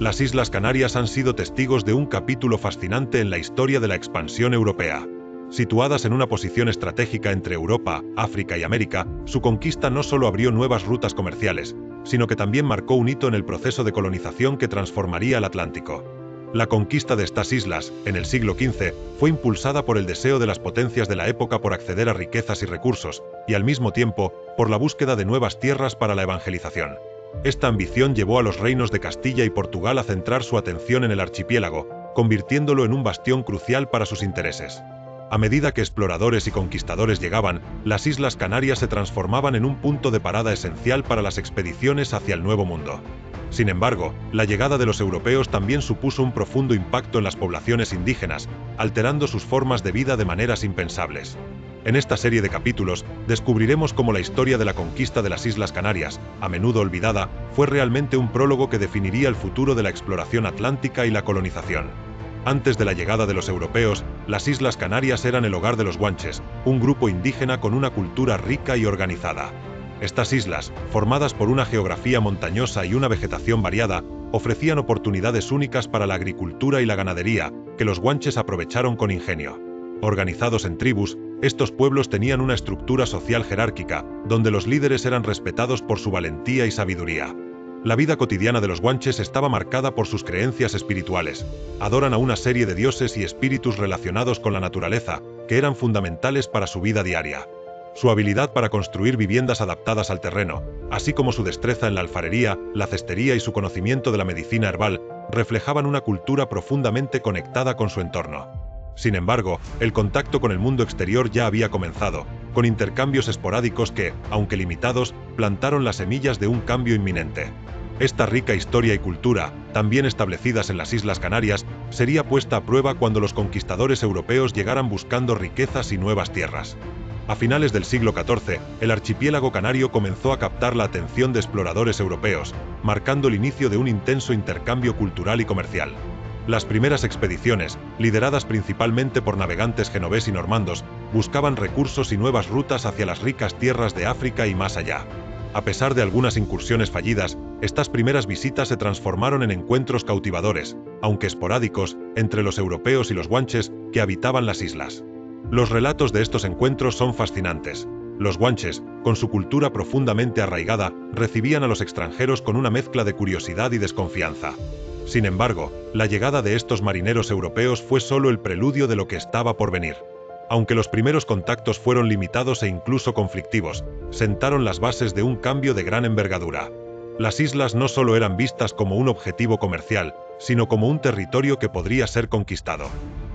Las Islas Canarias han sido testigos de un capítulo fascinante en la historia de la expansión europea. Situadas en una posición estratégica entre Europa, África y América, su conquista no solo abrió nuevas rutas comerciales, sino que también marcó un hito en el proceso de colonización que transformaría el Atlántico. La conquista de estas islas, en el siglo XV, fue impulsada por el deseo de las potencias de la época por acceder a riquezas y recursos, y al mismo tiempo, por la búsqueda de nuevas tierras para la evangelización. Esta ambición llevó a los reinos de Castilla y Portugal a centrar su atención en el archipiélago, convirtiéndolo en un bastión crucial para sus intereses. A medida que exploradores y conquistadores llegaban, las Islas Canarias se transformaban en un punto de parada esencial para las expediciones hacia el Nuevo Mundo. Sin embargo, la llegada de los europeos también supuso un profundo impacto en las poblaciones indígenas, alterando sus formas de vida de maneras impensables. En esta serie de capítulos, descubriremos cómo la historia de la conquista de las Islas Canarias, a menudo olvidada, fue realmente un prólogo que definiría el futuro de la exploración atlántica y la colonización. Antes de la llegada de los europeos, las Islas Canarias eran el hogar de los guanches, un grupo indígena con una cultura rica y organizada. Estas islas, formadas por una geografía montañosa y una vegetación variada, ofrecían oportunidades únicas para la agricultura y la ganadería, que los guanches aprovecharon con ingenio. Organizados en tribus, estos pueblos tenían una estructura social jerárquica, donde los líderes eran respetados por su valentía y sabiduría. La vida cotidiana de los guanches estaba marcada por sus creencias espirituales. Adoran a una serie de dioses y espíritus relacionados con la naturaleza, que eran fundamentales para su vida diaria. Su habilidad para construir viviendas adaptadas al terreno, así como su destreza en la alfarería, la cestería y su conocimiento de la medicina herbal, reflejaban una cultura profundamente conectada con su entorno. Sin embargo, el contacto con el mundo exterior ya había comenzado, con intercambios esporádicos que, aunque limitados, plantaron las semillas de un cambio inminente. Esta rica historia y cultura, también establecidas en las Islas Canarias, sería puesta a prueba cuando los conquistadores europeos llegaran buscando riquezas y nuevas tierras. A finales del siglo XIV, el archipiélago canario comenzó a captar la atención de exploradores europeos, marcando el inicio de un intenso intercambio cultural y comercial. Las primeras expediciones, lideradas principalmente por navegantes genovés y normandos, buscaban recursos y nuevas rutas hacia las ricas tierras de África y más allá. A pesar de algunas incursiones fallidas, estas primeras visitas se transformaron en encuentros cautivadores, aunque esporádicos, entre los europeos y los guanches que habitaban las islas. Los relatos de estos encuentros son fascinantes. Los guanches, con su cultura profundamente arraigada, recibían a los extranjeros con una mezcla de curiosidad y desconfianza. Sin embargo, la llegada de estos marineros europeos fue solo el preludio de lo que estaba por venir. Aunque los primeros contactos fueron limitados e incluso conflictivos, sentaron las bases de un cambio de gran envergadura. Las islas no solo eran vistas como un objetivo comercial, sino como un territorio que podría ser conquistado.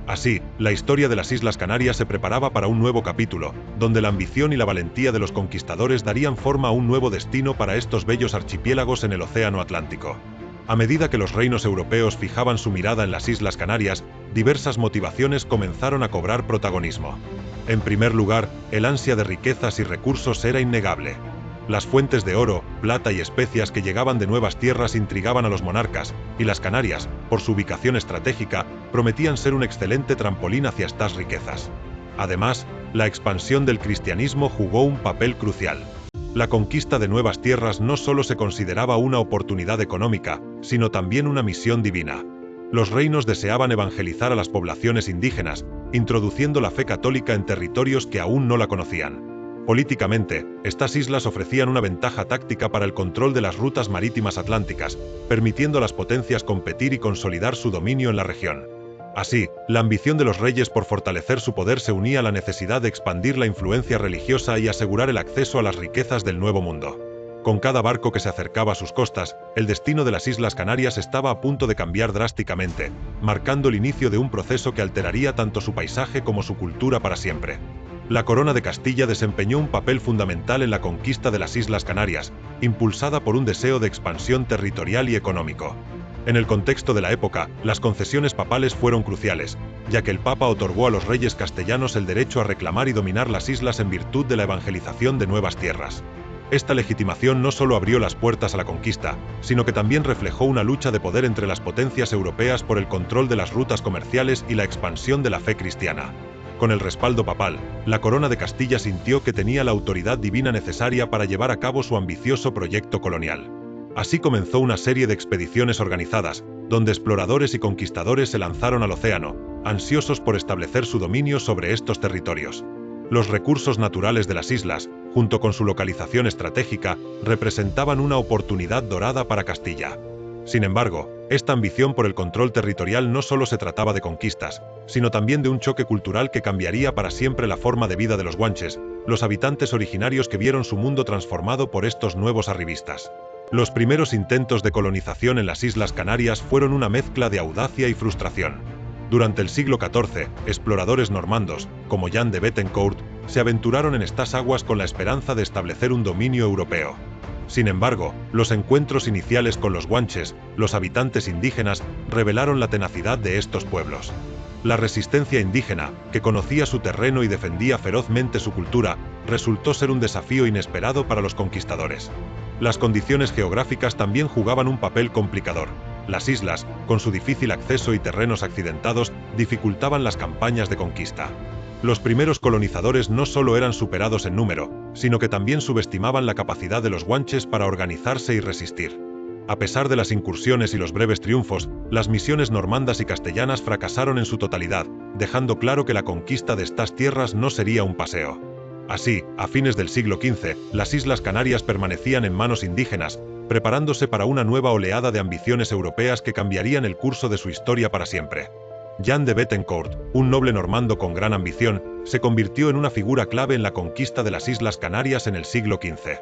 Así, la historia de las Islas Canarias se preparaba para un nuevo capítulo, donde la ambición y la valentía de los conquistadores darían forma a un nuevo destino para estos bellos archipiélagos en el Océano Atlántico. A medida que los reinos europeos fijaban su mirada en las Islas Canarias, diversas motivaciones comenzaron a cobrar protagonismo. En primer lugar, el ansia de riquezas y recursos era innegable. Las fuentes de oro, plata y especias que llegaban de nuevas tierras intrigaban a los monarcas, y las Canarias, por su ubicación estratégica, prometían ser un excelente trampolín hacia estas riquezas. Además, la expansión del cristianismo jugó un papel crucial. La conquista de nuevas tierras no solo se consideraba una oportunidad económica, sino también una misión divina. Los reinos deseaban evangelizar a las poblaciones indígenas, introduciendo la fe católica en territorios que aún no la conocían. Políticamente, estas islas ofrecían una ventaja táctica para el control de las rutas marítimas atlánticas, permitiendo a las potencias competir y consolidar su dominio en la región. Así, la ambición de los reyes por fortalecer su poder se unía a la necesidad de expandir la influencia religiosa y asegurar el acceso a las riquezas del Nuevo Mundo. Con cada barco que se acercaba a sus costas, el destino de las Islas Canarias estaba a punto de cambiar drásticamente, marcando el inicio de un proceso que alteraría tanto su paisaje como su cultura para siempre. La Corona de Castilla desempeñó un papel fundamental en la conquista de las Islas Canarias, impulsada por un deseo de expansión territorial y económico. En el contexto de la época, las concesiones papales fueron cruciales, ya que el Papa otorgó a los reyes castellanos el derecho a reclamar y dominar las islas en virtud de la evangelización de nuevas tierras. Esta legitimación no solo abrió las puertas a la conquista, sino que también reflejó una lucha de poder entre las potencias europeas por el control de las rutas comerciales y la expansión de la fe cristiana. Con el respaldo papal, la Corona de Castilla sintió que tenía la autoridad divina necesaria para llevar a cabo su ambicioso proyecto colonial. Así comenzó una serie de expediciones organizadas, donde exploradores y conquistadores se lanzaron al océano, ansiosos por establecer su dominio sobre estos territorios. Los recursos naturales de las islas, junto con su localización estratégica, representaban una oportunidad dorada para Castilla. Sin embargo, esta ambición por el control territorial no solo se trataba de conquistas, sino también de un choque cultural que cambiaría para siempre la forma de vida de los guanches, los habitantes originarios que vieron su mundo transformado por estos nuevos arribistas. Los primeros intentos de colonización en las Islas Canarias fueron una mezcla de audacia y frustración. Durante el siglo XIV, exploradores normandos, como Jan de Bettencourt, se aventuraron en estas aguas con la esperanza de establecer un dominio europeo. Sin embargo, los encuentros iniciales con los guanches, los habitantes indígenas, revelaron la tenacidad de estos pueblos. La resistencia indígena, que conocía su terreno y defendía ferozmente su cultura, resultó ser un desafío inesperado para los conquistadores. Las condiciones geográficas también jugaban un papel complicador. Las islas, con su difícil acceso y terrenos accidentados, dificultaban las campañas de conquista. Los primeros colonizadores no solo eran superados en número, sino que también subestimaban la capacidad de los guanches para organizarse y resistir. A pesar de las incursiones y los breves triunfos, las misiones normandas y castellanas fracasaron en su totalidad, dejando claro que la conquista de estas tierras no sería un paseo. Así, a fines del siglo XV, las Islas Canarias permanecían en manos indígenas, preparándose para una nueva oleada de ambiciones europeas que cambiarían el curso de su historia para siempre. Jan de Bettencourt, un noble normando con gran ambición, se convirtió en una figura clave en la conquista de las Islas Canarias en el siglo XV.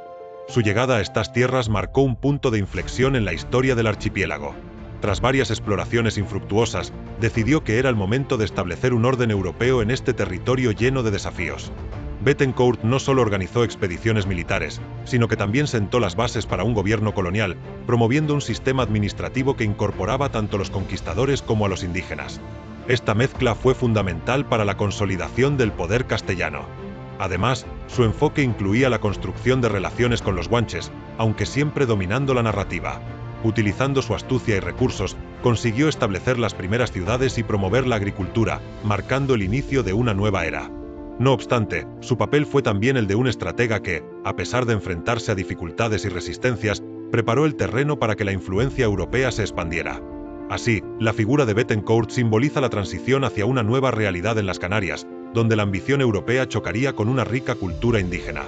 Su llegada a estas tierras marcó un punto de inflexión en la historia del archipiélago. Tras varias exploraciones infructuosas, decidió que era el momento de establecer un orden europeo en este territorio lleno de desafíos. Bettencourt no solo organizó expediciones militares, sino que también sentó las bases para un gobierno colonial, promoviendo un sistema administrativo que incorporaba tanto a los conquistadores como a los indígenas. Esta mezcla fue fundamental para la consolidación del poder castellano. Además, su enfoque incluía la construcción de relaciones con los guanches, aunque siempre dominando la narrativa. Utilizando su astucia y recursos, consiguió establecer las primeras ciudades y promover la agricultura, marcando el inicio de una nueva era. No obstante, su papel fue también el de un estratega que, a pesar de enfrentarse a dificultades y resistencias, preparó el terreno para que la influencia europea se expandiera. Así, la figura de Bettencourt simboliza la transición hacia una nueva realidad en las Canarias, donde la ambición europea chocaría con una rica cultura indígena.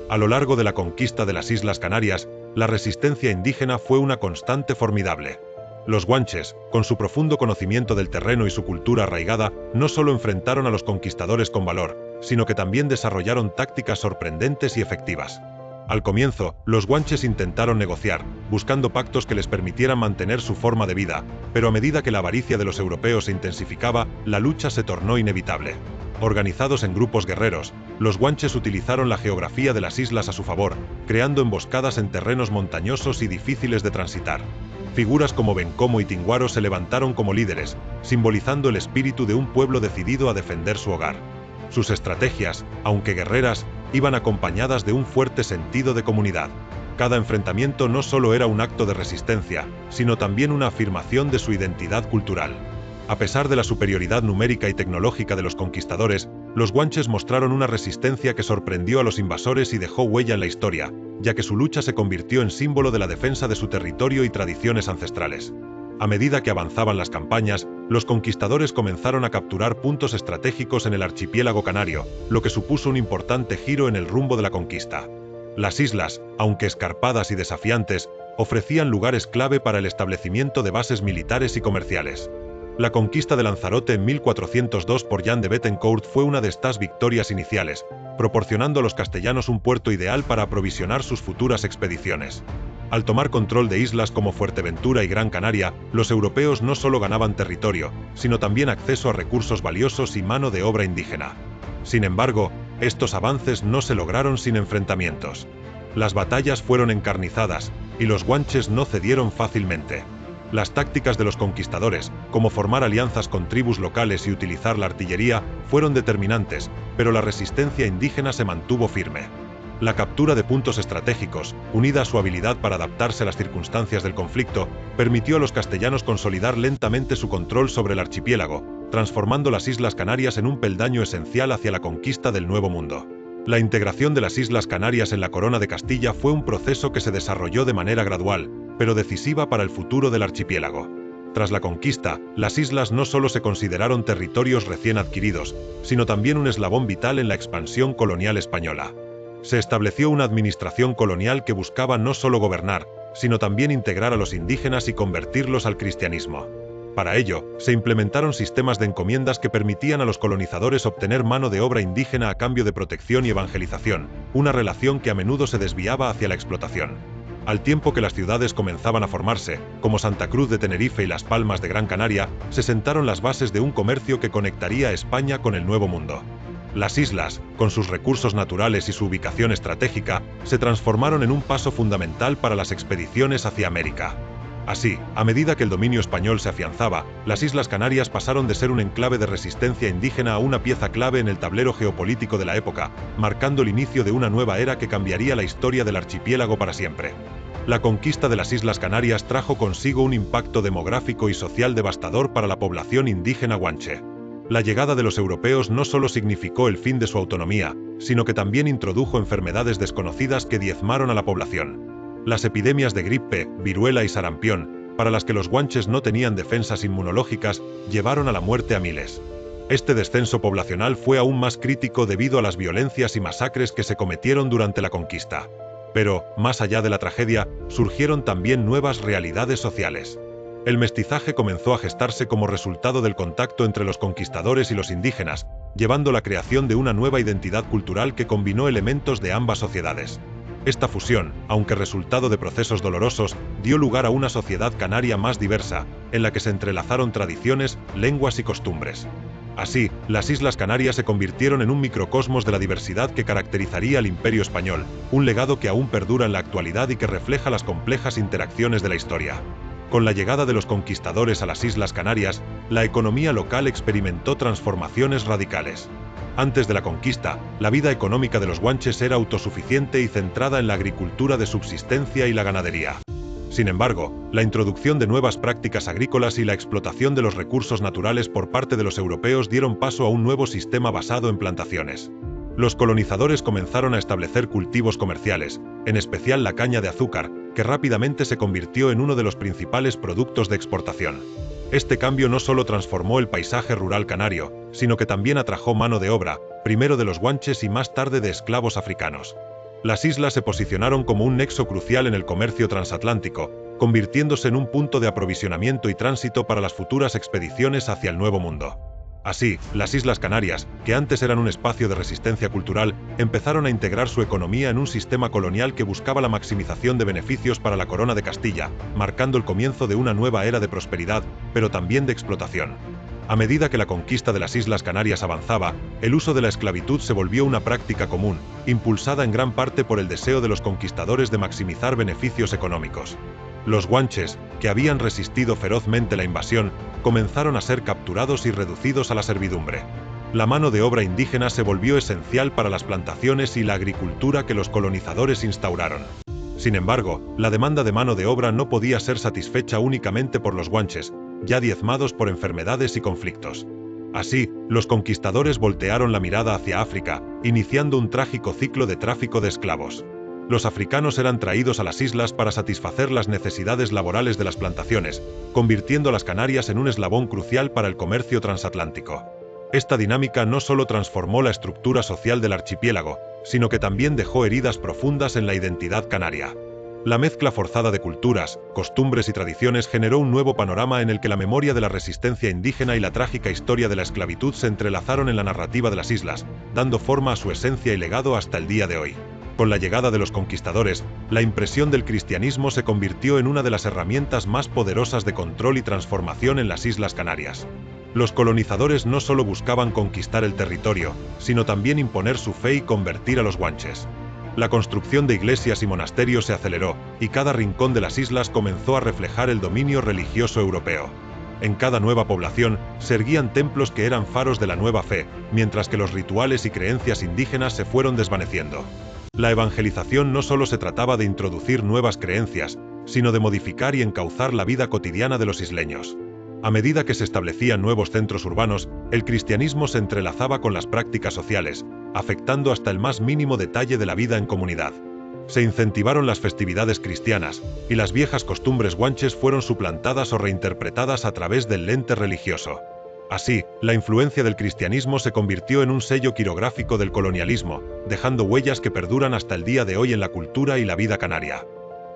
A lo largo de la conquista de las Islas Canarias, la resistencia indígena fue una constante formidable. Los guanches, con su profundo conocimiento del terreno y su cultura arraigada, no solo enfrentaron a los conquistadores con valor, sino que también desarrollaron tácticas sorprendentes y efectivas. Al comienzo, los guanches intentaron negociar, buscando pactos que les permitieran mantener su forma de vida, pero a medida que la avaricia de los europeos se intensificaba, la lucha se tornó inevitable. Organizados en grupos guerreros, los guanches utilizaron la geografía de las islas a su favor, creando emboscadas en terrenos montañosos y difíciles de transitar. Figuras como Bencomo y Tinguaro se levantaron como líderes, simbolizando el espíritu de un pueblo decidido a defender su hogar. Sus estrategias, aunque guerreras, iban acompañadas de un fuerte sentido de comunidad. Cada enfrentamiento no solo era un acto de resistencia, sino también una afirmación de su identidad cultural. A pesar de la superioridad numérica y tecnológica de los conquistadores, los guanches mostraron una resistencia que sorprendió a los invasores y dejó huella en la historia, ya que su lucha se convirtió en símbolo de la defensa de su territorio y tradiciones ancestrales. A medida que avanzaban las campañas, los conquistadores comenzaron a capturar puntos estratégicos en el archipiélago canario, lo que supuso un importante giro en el rumbo de la conquista. Las islas, aunque escarpadas y desafiantes, ofrecían lugares clave para el establecimiento de bases militares y comerciales. La conquista de Lanzarote en 1402 por Jan de Bettencourt fue una de estas victorias iniciales, proporcionando a los castellanos un puerto ideal para aprovisionar sus futuras expediciones. Al tomar control de islas como Fuerteventura y Gran Canaria, los europeos no solo ganaban territorio, sino también acceso a recursos valiosos y mano de obra indígena. Sin embargo, estos avances no se lograron sin enfrentamientos. Las batallas fueron encarnizadas, y los guanches no cedieron fácilmente. Las tácticas de los conquistadores, como formar alianzas con tribus locales y utilizar la artillería, fueron determinantes, pero la resistencia indígena se mantuvo firme. La captura de puntos estratégicos, unida a su habilidad para adaptarse a las circunstancias del conflicto, permitió a los castellanos consolidar lentamente su control sobre el archipiélago, transformando las Islas Canarias en un peldaño esencial hacia la conquista del Nuevo Mundo. La integración de las Islas Canarias en la Corona de Castilla fue un proceso que se desarrolló de manera gradual, pero decisiva para el futuro del archipiélago. Tras la conquista, las islas no solo se consideraron territorios recién adquiridos, sino también un eslabón vital en la expansión colonial española. Se estableció una administración colonial que buscaba no solo gobernar, sino también integrar a los indígenas y convertirlos al cristianismo. Para ello, se implementaron sistemas de encomiendas que permitían a los colonizadores obtener mano de obra indígena a cambio de protección y evangelización, una relación que a menudo se desviaba hacia la explotación. Al tiempo que las ciudades comenzaban a formarse, como Santa Cruz de Tenerife y Las Palmas de Gran Canaria, se sentaron las bases de un comercio que conectaría a España con el Nuevo Mundo. Las islas, con sus recursos naturales y su ubicación estratégica, se transformaron en un paso fundamental para las expediciones hacia América. Así, a medida que el dominio español se afianzaba, las Islas Canarias pasaron de ser un enclave de resistencia indígena a una pieza clave en el tablero geopolítico de la época, marcando el inicio de una nueva era que cambiaría la historia del archipiélago para siempre. La conquista de las Islas Canarias trajo consigo un impacto demográfico y social devastador para la población indígena guanche. La llegada de los europeos no solo significó el fin de su autonomía, sino que también introdujo enfermedades desconocidas que diezmaron a la población. Las epidemias de gripe, viruela y sarampión, para las que los guanches no tenían defensas inmunológicas, llevaron a la muerte a miles. Este descenso poblacional fue aún más crítico debido a las violencias y masacres que se cometieron durante la conquista. Pero, más allá de la tragedia, surgieron también nuevas realidades sociales. El mestizaje comenzó a gestarse como resultado del contacto entre los conquistadores y los indígenas, llevando a la creación de una nueva identidad cultural que combinó elementos de ambas sociedades. Esta fusión, aunque resultado de procesos dolorosos, dio lugar a una sociedad canaria más diversa, en la que se entrelazaron tradiciones, lenguas y costumbres. Así, las Islas Canarias se convirtieron en un microcosmos de la diversidad que caracterizaría al Imperio Español, un legado que aún perdura en la actualidad y que refleja las complejas interacciones de la historia. Con la llegada de los conquistadores a las Islas Canarias, la economía local experimentó transformaciones radicales. Antes de la conquista, la vida económica de los guanches era autosuficiente y centrada en la agricultura de subsistencia y la ganadería. Sin embargo, la introducción de nuevas prácticas agrícolas y la explotación de los recursos naturales por parte de los europeos dieron paso a un nuevo sistema basado en plantaciones. Los colonizadores comenzaron a establecer cultivos comerciales, en especial la caña de azúcar, que rápidamente se convirtió en uno de los principales productos de exportación. Este cambio no solo transformó el paisaje rural canario, sino que también atrajo mano de obra, primero de los guanches y más tarde de esclavos africanos. Las islas se posicionaron como un nexo crucial en el comercio transatlántico, convirtiéndose en un punto de aprovisionamiento y tránsito para las futuras expediciones hacia el Nuevo Mundo. Así, las Islas Canarias, que antes eran un espacio de resistencia cultural, empezaron a integrar su economía en un sistema colonial que buscaba la maximización de beneficios para la corona de Castilla, marcando el comienzo de una nueva era de prosperidad, pero también de explotación. A medida que la conquista de las Islas Canarias avanzaba, el uso de la esclavitud se volvió una práctica común, impulsada en gran parte por el deseo de los conquistadores de maximizar beneficios económicos. Los guanches, que habían resistido ferozmente la invasión, comenzaron a ser capturados y reducidos a la servidumbre. La mano de obra indígena se volvió esencial para las plantaciones y la agricultura que los colonizadores instauraron. Sin embargo, la demanda de mano de obra no podía ser satisfecha únicamente por los guanches, ya diezmados por enfermedades y conflictos. Así, los conquistadores voltearon la mirada hacia África, iniciando un trágico ciclo de tráfico de esclavos. Los africanos eran traídos a las islas para satisfacer las necesidades laborales de las plantaciones, convirtiendo a las Canarias en un eslabón crucial para el comercio transatlántico. Esta dinámica no solo transformó la estructura social del archipiélago, sino que también dejó heridas profundas en la identidad canaria. La mezcla forzada de culturas, costumbres y tradiciones generó un nuevo panorama en el que la memoria de la resistencia indígena y la trágica historia de la esclavitud se entrelazaron en la narrativa de las islas, dando forma a su esencia y legado hasta el día de hoy. Con la llegada de los conquistadores, la impresión del cristianismo se convirtió en una de las herramientas más poderosas de control y transformación en las Islas Canarias. Los colonizadores no solo buscaban conquistar el territorio, sino también imponer su fe y convertir a los guanches. La construcción de iglesias y monasterios se aceleró, y cada rincón de las islas comenzó a reflejar el dominio religioso europeo. En cada nueva población, se erguían templos que eran faros de la nueva fe, mientras que los rituales y creencias indígenas se fueron desvaneciendo. La evangelización no solo se trataba de introducir nuevas creencias, sino de modificar y encauzar la vida cotidiana de los isleños. A medida que se establecían nuevos centros urbanos, el cristianismo se entrelazaba con las prácticas sociales, afectando hasta el más mínimo detalle de la vida en comunidad. Se incentivaron las festividades cristianas, y las viejas costumbres guanches fueron suplantadas o reinterpretadas a través del lente religioso. Así, la influencia del cristianismo se convirtió en un sello quirográfico del colonialismo, dejando huellas que perduran hasta el día de hoy en la cultura y la vida canaria.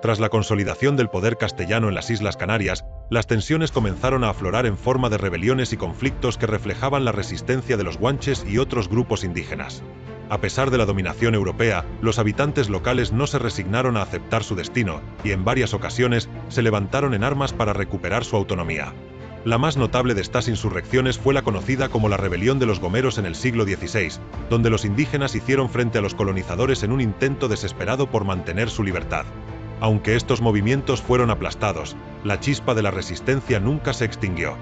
Tras la consolidación del poder castellano en las Islas Canarias, las tensiones comenzaron a aflorar en forma de rebeliones y conflictos que reflejaban la resistencia de los guanches y otros grupos indígenas. A pesar de la dominación europea, los habitantes locales no se resignaron a aceptar su destino, y en varias ocasiones se levantaron en armas para recuperar su autonomía. La más notable de estas insurrecciones fue la conocida como la Rebelión de los Gomeros en el siglo XVI, donde los indígenas hicieron frente a los colonizadores en un intento desesperado por mantener su libertad. Aunque estos movimientos fueron aplastados, la chispa de la resistencia nunca se extinguió.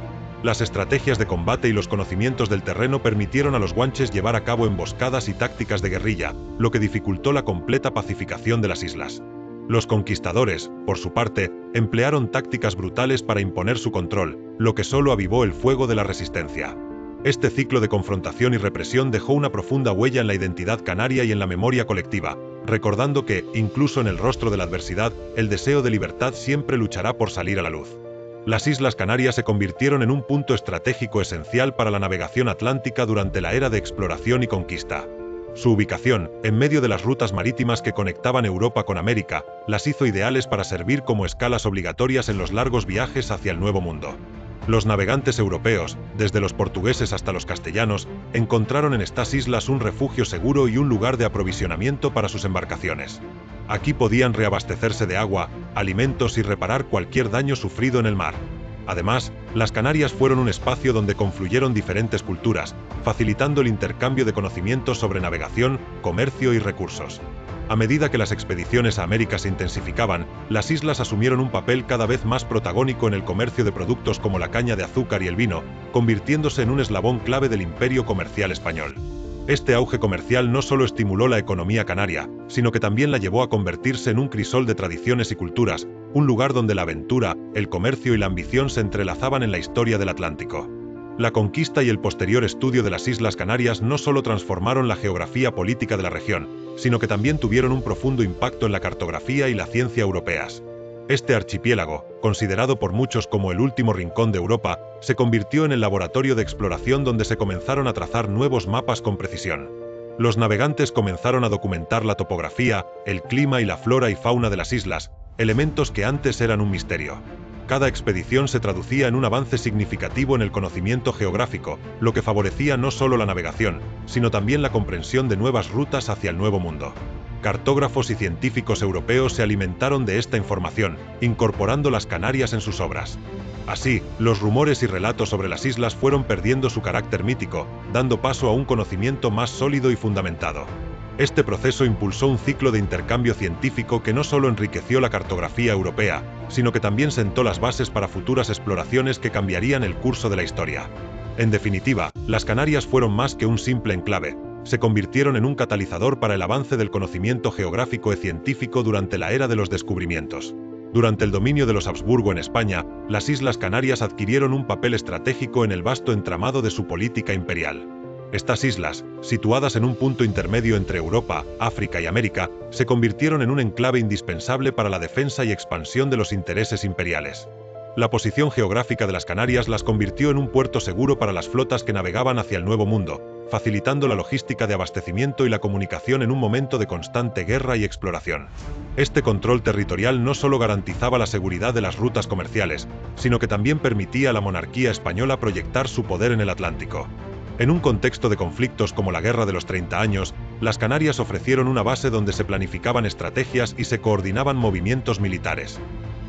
Las estrategias de combate y los conocimientos del terreno permitieron a los guanches llevar a cabo emboscadas y tácticas de guerrilla, lo que dificultó la completa pacificación de las islas. Los conquistadores, por su parte, emplearon tácticas brutales para imponer su control, lo que solo avivó el fuego de la resistencia. Este ciclo de confrontación y represión dejó una profunda huella en la identidad canaria y en la memoria colectiva, recordando que, incluso en el rostro de la adversidad, el deseo de libertad siempre luchará por salir a la luz. Las Islas Canarias se convirtieron en un punto estratégico esencial para la navegación atlántica durante la era de exploración y conquista. Su ubicación, en medio de las rutas marítimas que conectaban Europa con América, las hizo ideales para servir como escalas obligatorias en los largos viajes hacia el Nuevo Mundo. Los navegantes europeos, desde los portugueses hasta los castellanos, encontraron en estas islas un refugio seguro y un lugar de aprovisionamiento para sus embarcaciones. Aquí podían reabastecerse de agua, alimentos y reparar cualquier daño sufrido en el mar. Además, las Canarias fueron un espacio donde confluyeron diferentes culturas, facilitando el intercambio de conocimientos sobre navegación, comercio y recursos. A medida que las expediciones a América se intensificaban, las islas asumieron un papel cada vez más protagónico en el comercio de productos como la caña de azúcar y el vino, convirtiéndose en un eslabón clave del imperio comercial español. Este auge comercial no solo estimuló la economía canaria, sino que también la llevó a convertirse en un crisol de tradiciones y culturas, un lugar donde la aventura, el comercio y la ambición se entrelazaban en la historia del Atlántico. La conquista y el posterior estudio de las Islas Canarias no solo transformaron la geografía política de la región, sino que también tuvieron un profundo impacto en la cartografía y la ciencia europeas. Este archipiélago, considerado por muchos como el último rincón de Europa, se convirtió en el laboratorio de exploración donde se comenzaron a trazar nuevos mapas con precisión. Los navegantes comenzaron a documentar la topografía, el clima y la flora y fauna de las islas, elementos que antes eran un misterio. Cada expedición se traducía en un avance significativo en el conocimiento geográfico, lo que favorecía no solo la navegación, sino también la comprensión de nuevas rutas hacia el Nuevo Mundo. Cartógrafos y científicos europeos se alimentaron de esta información, incorporando las Canarias en sus obras. Así, los rumores y relatos sobre las islas fueron perdiendo su carácter mítico, dando paso a un conocimiento más sólido y fundamentado. Este proceso impulsó un ciclo de intercambio científico que no solo enriqueció la cartografía europea, sino que también sentó las bases para futuras exploraciones que cambiarían el curso de la historia. En definitiva, las Canarias fueron más que un simple enclave, se convirtieron en un catalizador para el avance del conocimiento geográfico y científico durante la era de los descubrimientos. Durante el dominio de los Habsburgo en España, las Islas Canarias adquirieron un papel estratégico en el vasto entramado de su política imperial. Estas islas, situadas en un punto intermedio entre Europa, África y América, se convirtieron en un enclave indispensable para la defensa y expansión de los intereses imperiales. La posición geográfica de las Canarias las convirtió en un puerto seguro para las flotas que navegaban hacia el Nuevo Mundo, facilitando la logística de abastecimiento y la comunicación en un momento de constante guerra y exploración. Este control territorial no solo garantizaba la seguridad de las rutas comerciales, sino que también permitía a la monarquía española proyectar su poder en el Atlántico. En un contexto de conflictos como la Guerra de los 30 años, las Canarias ofrecieron una base donde se planificaban estrategias y se coordinaban movimientos militares.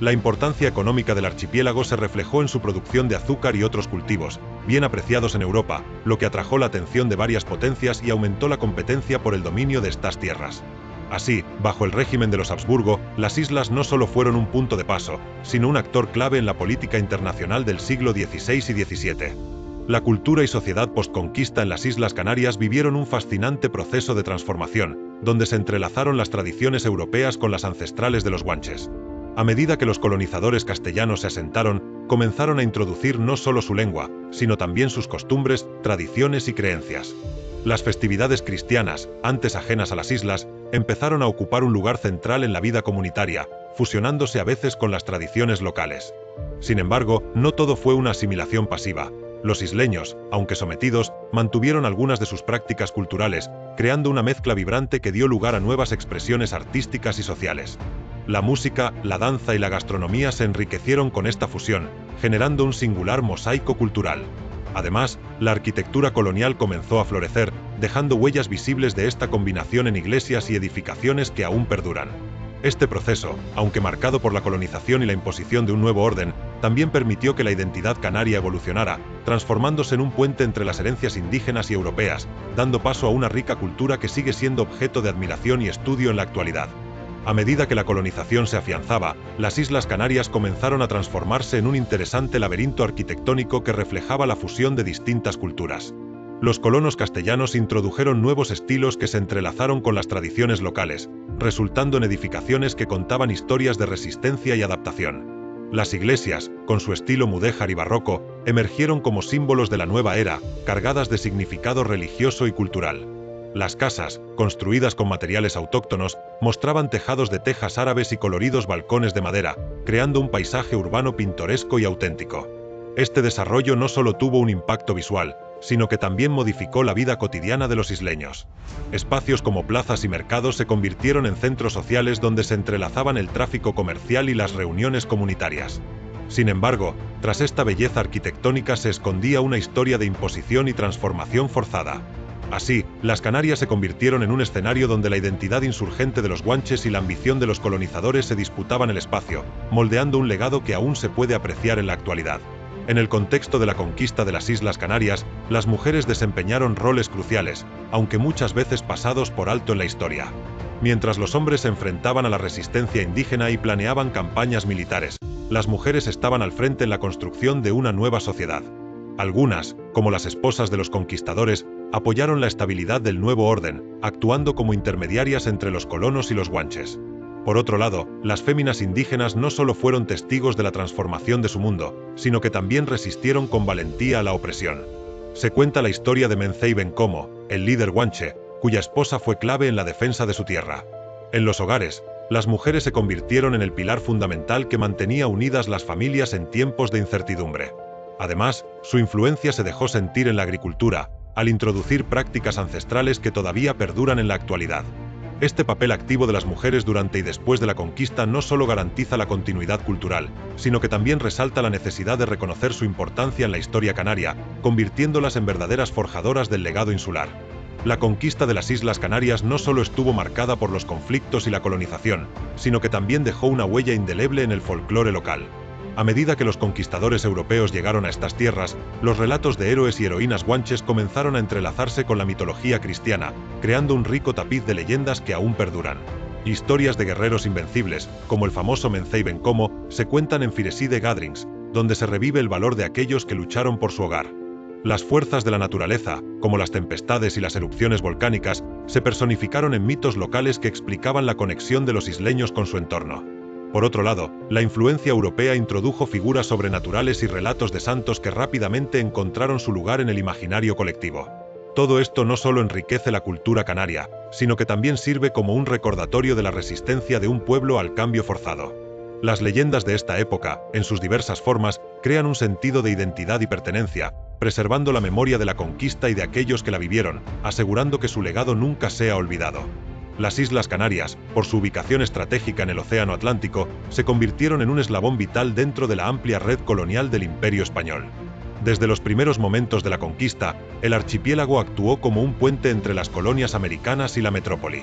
La importancia económica del archipiélago se reflejó en su producción de azúcar y otros cultivos, bien apreciados en Europa, lo que atrajo la atención de varias potencias y aumentó la competencia por el dominio de estas tierras. Así, bajo el régimen de los Habsburgo, las islas no solo fueron un punto de paso, sino un actor clave en la política internacional del siglo XVI y XVII. La cultura y sociedad postconquista en las Islas Canarias vivieron un fascinante proceso de transformación, donde se entrelazaron las tradiciones europeas con las ancestrales de los guanches. A medida que los colonizadores castellanos se asentaron, comenzaron a introducir no solo su lengua, sino también sus costumbres, tradiciones y creencias. Las festividades cristianas, antes ajenas a las islas, empezaron a ocupar un lugar central en la vida comunitaria, fusionándose a veces con las tradiciones locales. Sin embargo, no todo fue una asimilación pasiva. Los isleños, aunque sometidos, mantuvieron algunas de sus prácticas culturales, creando una mezcla vibrante que dio lugar a nuevas expresiones artísticas y sociales. La música, la danza y la gastronomía se enriquecieron con esta fusión, generando un singular mosaico cultural. Además, la arquitectura colonial comenzó a florecer, dejando huellas visibles de esta combinación en iglesias y edificaciones que aún perduran. Este proceso, aunque marcado por la colonización y la imposición de un nuevo orden, también permitió que la identidad canaria evolucionara, transformándose en un puente entre las herencias indígenas y europeas, dando paso a una rica cultura que sigue siendo objeto de admiración y estudio en la actualidad. A medida que la colonización se afianzaba, las Islas Canarias comenzaron a transformarse en un interesante laberinto arquitectónico que reflejaba la fusión de distintas culturas. Los colonos castellanos introdujeron nuevos estilos que se entrelazaron con las tradiciones locales, resultando en edificaciones que contaban historias de resistencia y adaptación. Las iglesias, con su estilo mudéjar y barroco, emergieron como símbolos de la nueva era, cargadas de significado religioso y cultural. Las casas, construidas con materiales autóctonos, mostraban tejados de tejas árabes y coloridos balcones de madera, creando un paisaje urbano pintoresco y auténtico. Este desarrollo no solo tuvo un impacto visual, sino que también modificó la vida cotidiana de los isleños. Espacios como plazas y mercados se convirtieron en centros sociales donde se entrelazaban el tráfico comercial y las reuniones comunitarias. Sin embargo, tras esta belleza arquitectónica se escondía una historia de imposición y transformación forzada. Así, las Canarias se convirtieron en un escenario donde la identidad insurgente de los guanches y la ambición de los colonizadores se disputaban el espacio, moldeando un legado que aún se puede apreciar en la actualidad. En el contexto de la conquista de las Islas Canarias, las mujeres desempeñaron roles cruciales, aunque muchas veces pasados por alto en la historia. Mientras los hombres se enfrentaban a la resistencia indígena y planeaban campañas militares, las mujeres estaban al frente en la construcción de una nueva sociedad. Algunas, como las esposas de los conquistadores, apoyaron la estabilidad del nuevo orden, actuando como intermediarias entre los colonos y los guanches. Por otro lado, las féminas indígenas no solo fueron testigos de la transformación de su mundo, sino que también resistieron con valentía a la opresión. Se cuenta la historia de Mencey Bencomo, el líder guanche, cuya esposa fue clave en la defensa de su tierra. En los hogares, las mujeres se convirtieron en el pilar fundamental que mantenía unidas las familias en tiempos de incertidumbre. Además, su influencia se dejó sentir en la agricultura, al introducir prácticas ancestrales que todavía perduran en la actualidad. Este papel activo de las mujeres durante y después de la conquista no solo garantiza la continuidad cultural, sino que también resalta la necesidad de reconocer su importancia en la historia canaria, convirtiéndolas en verdaderas forjadoras del legado insular. La conquista de las Islas Canarias no solo estuvo marcada por los conflictos y la colonización, sino que también dejó una huella indeleble en el folclore local. A medida que los conquistadores europeos llegaron a estas tierras, los relatos de héroes y heroínas guanches comenzaron a entrelazarse con la mitología cristiana, creando un rico tapiz de leyendas que aún perduran. Historias de guerreros invencibles, como el famoso Mencey Bencomo, se cuentan en Fireside Gatherings, donde se revive el valor de aquellos que lucharon por su hogar. Las fuerzas de la naturaleza, como las tempestades y las erupciones volcánicas, se personificaron en mitos locales que explicaban la conexión de los isleños con su entorno. Por otro lado, la influencia europea introdujo figuras sobrenaturales y relatos de santos que rápidamente encontraron su lugar en el imaginario colectivo. Todo esto no solo enriquece la cultura canaria, sino que también sirve como un recordatorio de la resistencia de un pueblo al cambio forzado. Las leyendas de esta época, en sus diversas formas, crean un sentido de identidad y pertenencia, preservando la memoria de la conquista y de aquellos que la vivieron, asegurando que su legado nunca sea olvidado. Las Islas Canarias, por su ubicación estratégica en el Océano Atlántico, se convirtieron en un eslabón vital dentro de la amplia red colonial del Imperio Español. Desde los primeros momentos de la conquista, el archipiélago actuó como un puente entre las colonias americanas y la metrópoli.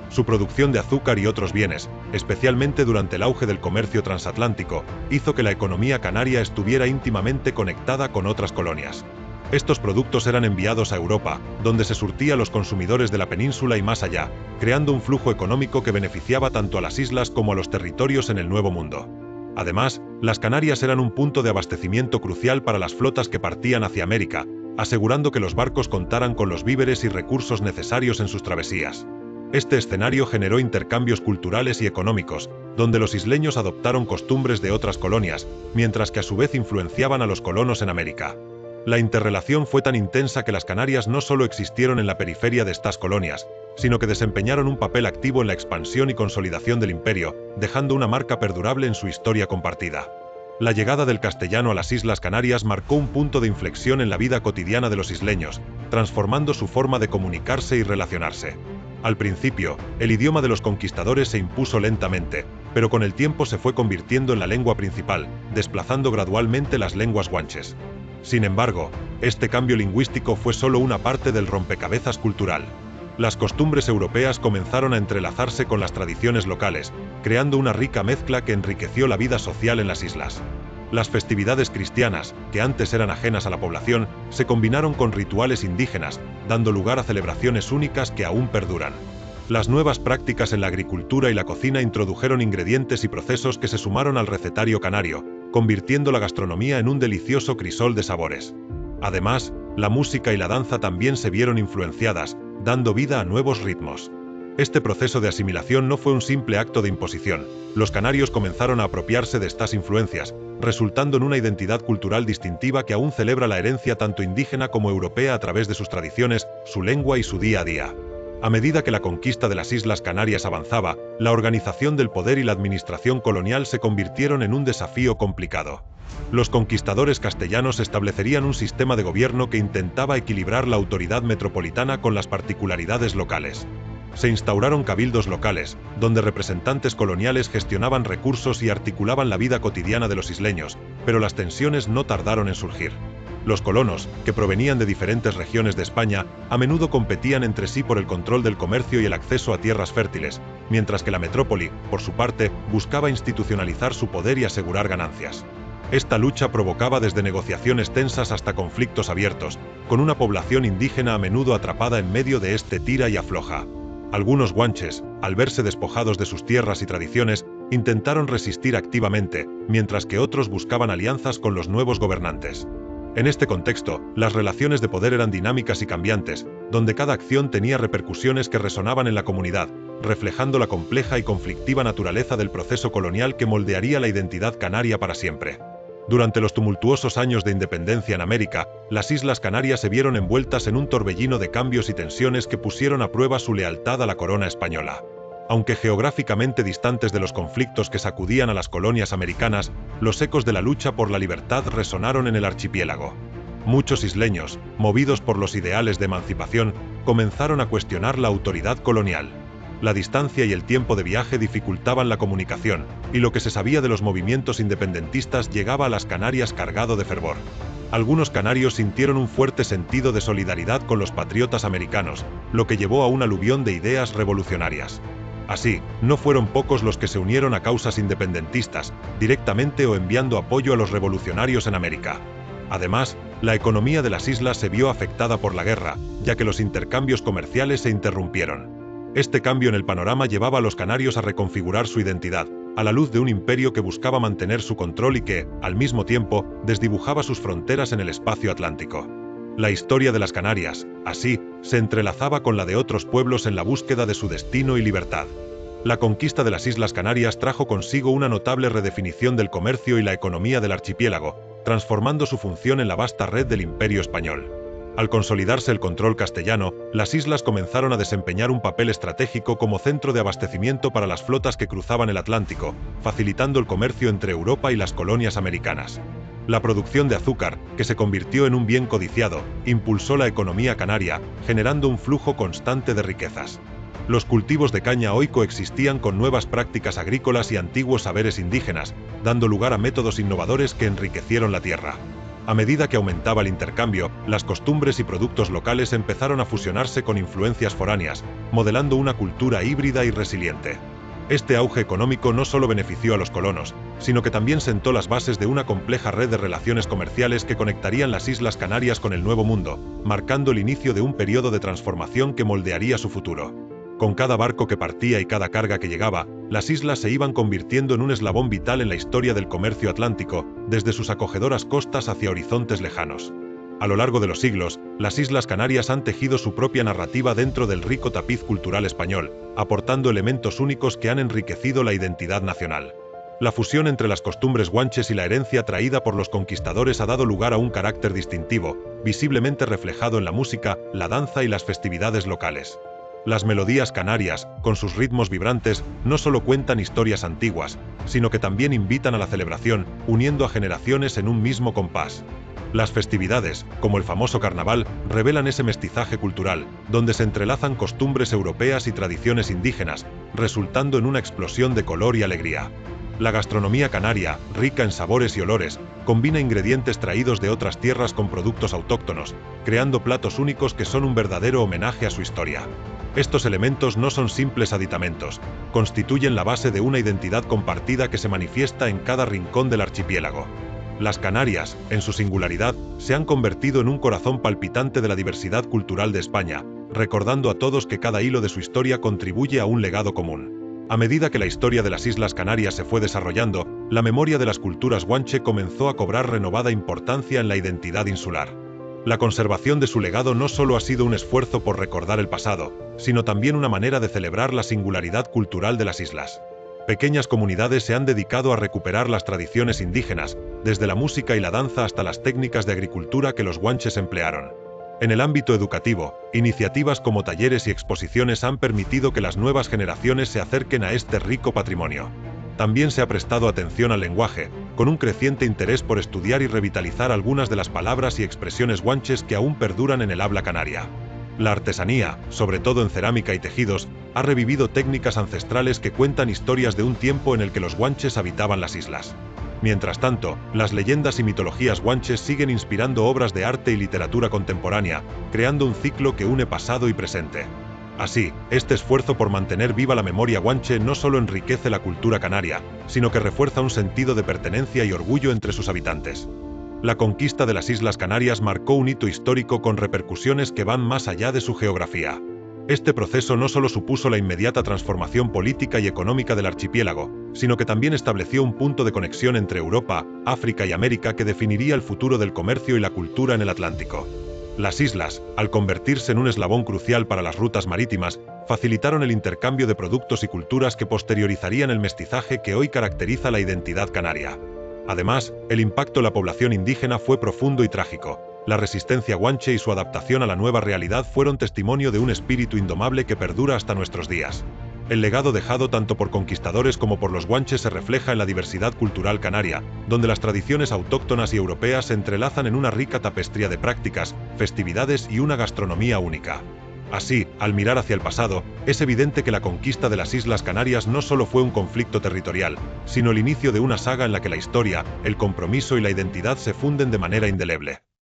Su producción de azúcar y otros bienes, especialmente durante el auge del comercio transatlántico, hizo que la economía canaria estuviera íntimamente conectada con otras colonias. Estos productos eran enviados a Europa, donde se surtía a los consumidores de la península y más allá, creando un flujo económico que beneficiaba tanto a las islas como a los territorios en el Nuevo Mundo. Además, las Canarias eran un punto de abastecimiento crucial para las flotas que partían hacia América, asegurando que los barcos contaran con los víveres y recursos necesarios en sus travesías. Este escenario generó intercambios culturales y económicos, donde los isleños adoptaron costumbres de otras colonias, mientras que a su vez influenciaban a los colonos en América. La interrelación fue tan intensa que las Canarias no solo existieron en la periferia de estas colonias, sino que desempeñaron un papel activo en la expansión y consolidación del imperio, dejando una marca perdurable en su historia compartida. La llegada del castellano a las Islas Canarias marcó un punto de inflexión en la vida cotidiana de los isleños, transformando su forma de comunicarse y relacionarse. Al principio, el idioma de los conquistadores se impuso lentamente, pero con el tiempo se fue convirtiendo en la lengua principal, desplazando gradualmente las lenguas guanches. Sin embargo, este cambio lingüístico fue solo una parte del rompecabezas cultural. Las costumbres europeas comenzaron a entrelazarse con las tradiciones locales, creando una rica mezcla que enriqueció la vida social en las islas. Las festividades cristianas, que antes eran ajenas a la población, se combinaron con rituales indígenas, dando lugar a celebraciones únicas que aún perduran. Las nuevas prácticas en la agricultura y la cocina introdujeron ingredientes y procesos que se sumaron al recetario canario, convirtiendo la gastronomía en un delicioso crisol de sabores. Además, la música y la danza también se vieron influenciadas, dando vida a nuevos ritmos. Este proceso de asimilación no fue un simple acto de imposición. Los canarios comenzaron a apropiarse de estas influencias, resultando en una identidad cultural distintiva que aún celebra la herencia tanto indígena como europea a través de sus tradiciones, su lengua y su día a día. A medida que la conquista de las Islas Canarias avanzaba, la organización del poder y la administración colonial se convirtieron en un desafío complicado. Los conquistadores castellanos establecerían un sistema de gobierno que intentaba equilibrar la autoridad metropolitana con las particularidades locales. Se instauraron cabildos locales, donde representantes coloniales gestionaban recursos y articulaban la vida cotidiana de los isleños, pero las tensiones no tardaron en surgir. Los colonos, que provenían de diferentes regiones de España, a menudo competían entre sí por el control del comercio y el acceso a tierras fértiles, mientras que la metrópoli, por su parte, buscaba institucionalizar su poder y asegurar ganancias. Esta lucha provocaba desde negociaciones tensas hasta conflictos abiertos, con una población indígena a menudo atrapada en medio de este tira y afloja. Algunos guanches, al verse despojados de sus tierras y tradiciones, intentaron resistir activamente, mientras que otros buscaban alianzas con los nuevos gobernantes. En este contexto, las relaciones de poder eran dinámicas y cambiantes, donde cada acción tenía repercusiones que resonaban en la comunidad, reflejando la compleja y conflictiva naturaleza del proceso colonial que moldearía la identidad canaria para siempre. Durante los tumultuosos años de independencia en América, las Islas Canarias se vieron envueltas en un torbellino de cambios y tensiones que pusieron a prueba su lealtad a la corona española. Aunque geográficamente distantes de los conflictos que sacudían a las colonias americanas, los ecos de la lucha por la libertad resonaron en el archipiélago. Muchos isleños, movidos por los ideales de emancipación, comenzaron a cuestionar la autoridad colonial. La distancia y el tiempo de viaje dificultaban la comunicación, y lo que se sabía de los movimientos independentistas llegaba a las Canarias cargado de fervor. Algunos canarios sintieron un fuerte sentido de solidaridad con los patriotas americanos, lo que llevó a un aluvión de ideas revolucionarias. Así, no fueron pocos los que se unieron a causas independentistas, directamente o enviando apoyo a los revolucionarios en América. Además, la economía de las islas se vio afectada por la guerra, ya que los intercambios comerciales se interrumpieron. Este cambio en el panorama llevaba a los canarios a reconfigurar su identidad, a la luz de un imperio que buscaba mantener su control y que, al mismo tiempo, desdibujaba sus fronteras en el espacio atlántico. La historia de las Canarias, así, se entrelazaba con la de otros pueblos en la búsqueda de su destino y libertad. La conquista de las Islas Canarias trajo consigo una notable redefinición del comercio y la economía del archipiélago, transformando su función en la vasta red del Imperio Español. Al consolidarse el control castellano, las islas comenzaron a desempeñar un papel estratégico como centro de abastecimiento para las flotas que cruzaban el Atlántico, facilitando el comercio entre Europa y las colonias americanas. La producción de azúcar, que se convirtió en un bien codiciado, impulsó la economía canaria, generando un flujo constante de riquezas. Los cultivos de caña hoy coexistían con nuevas prácticas agrícolas y antiguos saberes indígenas, dando lugar a métodos innovadores que enriquecieron la tierra. A medida que aumentaba el intercambio, las costumbres y productos locales empezaron a fusionarse con influencias foráneas, modelando una cultura híbrida y resiliente. Este auge económico no solo benefició a los colonos, sino que también sentó las bases de una compleja red de relaciones comerciales que conectarían las Islas Canarias con el Nuevo Mundo, marcando el inicio de un periodo de transformación que moldearía su futuro. Con cada barco que partía y cada carga que llegaba, las islas se iban convirtiendo en un eslabón vital en la historia del comercio atlántico, desde sus acogedoras costas hacia horizontes lejanos. A lo largo de los siglos, las Islas Canarias han tejido su propia narrativa dentro del rico tapiz cultural español, aportando elementos únicos que han enriquecido la identidad nacional. La fusión entre las costumbres guanches y la herencia traída por los conquistadores ha dado lugar a un carácter distintivo, visiblemente reflejado en la música, la danza y las festividades locales. Las melodías canarias, con sus ritmos vibrantes, no solo cuentan historias antiguas, sino que también invitan a la celebración, uniendo a generaciones en un mismo compás. Las festividades, como el famoso carnaval, revelan ese mestizaje cultural, donde se entrelazan costumbres europeas y tradiciones indígenas, resultando en una explosión de color y alegría. La gastronomía canaria, rica en sabores y olores, combina ingredientes traídos de otras tierras con productos autóctonos, creando platos únicos que son un verdadero homenaje a su historia. Estos elementos no son simples aditamentos, constituyen la base de una identidad compartida que se manifiesta en cada rincón del archipiélago. Las Canarias, en su singularidad, se han convertido en un corazón palpitante de la diversidad cultural de España, recordando a todos que cada hilo de su historia contribuye a un legado común. A medida que la historia de las Islas Canarias se fue desarrollando, la memoria de las culturas guanche comenzó a cobrar renovada importancia en la identidad insular. La conservación de su legado no solo ha sido un esfuerzo por recordar el pasado, sino también una manera de celebrar la singularidad cultural de las islas. Pequeñas comunidades se han dedicado a recuperar las tradiciones indígenas, desde la música y la danza hasta las técnicas de agricultura que los guanches emplearon. En el ámbito educativo, iniciativas como talleres y exposiciones han permitido que las nuevas generaciones se acerquen a este rico patrimonio. También se ha prestado atención al lenguaje, con un creciente interés por estudiar y revitalizar algunas de las palabras y expresiones guanches que aún perduran en el habla canaria. La artesanía, sobre todo en cerámica y tejidos, ha revivido técnicas ancestrales que cuentan historias de un tiempo en el que los guanches habitaban las islas. Mientras tanto, las leyendas y mitologías guanches siguen inspirando obras de arte y literatura contemporánea, creando un ciclo que une pasado y presente. Así, este esfuerzo por mantener viva la memoria guanche no solo enriquece la cultura canaria, sino que refuerza un sentido de pertenencia y orgullo entre sus habitantes. La conquista de las Islas Canarias marcó un hito histórico con repercusiones que van más allá de su geografía. Este proceso no solo supuso la inmediata transformación política y económica del archipiélago, sino que también estableció un punto de conexión entre Europa, África y América que definiría el futuro del comercio y la cultura en el Atlántico. Las islas, al convertirse en un eslabón crucial para las rutas marítimas, facilitaron el intercambio de productos y culturas que posteriorizarían el mestizaje que hoy caracteriza la identidad canaria. Además, el impacto en la población indígena fue profundo y trágico. La resistencia guanche y su adaptación a la nueva realidad fueron testimonio de un espíritu indomable que perdura hasta nuestros días. El legado dejado tanto por conquistadores como por los guanches se refleja en la diversidad cultural canaria, donde las tradiciones autóctonas y europeas se entrelazan en una rica tapestría de prácticas, festividades y una gastronomía única. Así, al mirar hacia el pasado, es evidente que la conquista de las Islas Canarias no solo fue un conflicto territorial, sino el inicio de una saga en la que la historia, el compromiso y la identidad se funden de manera indeleble.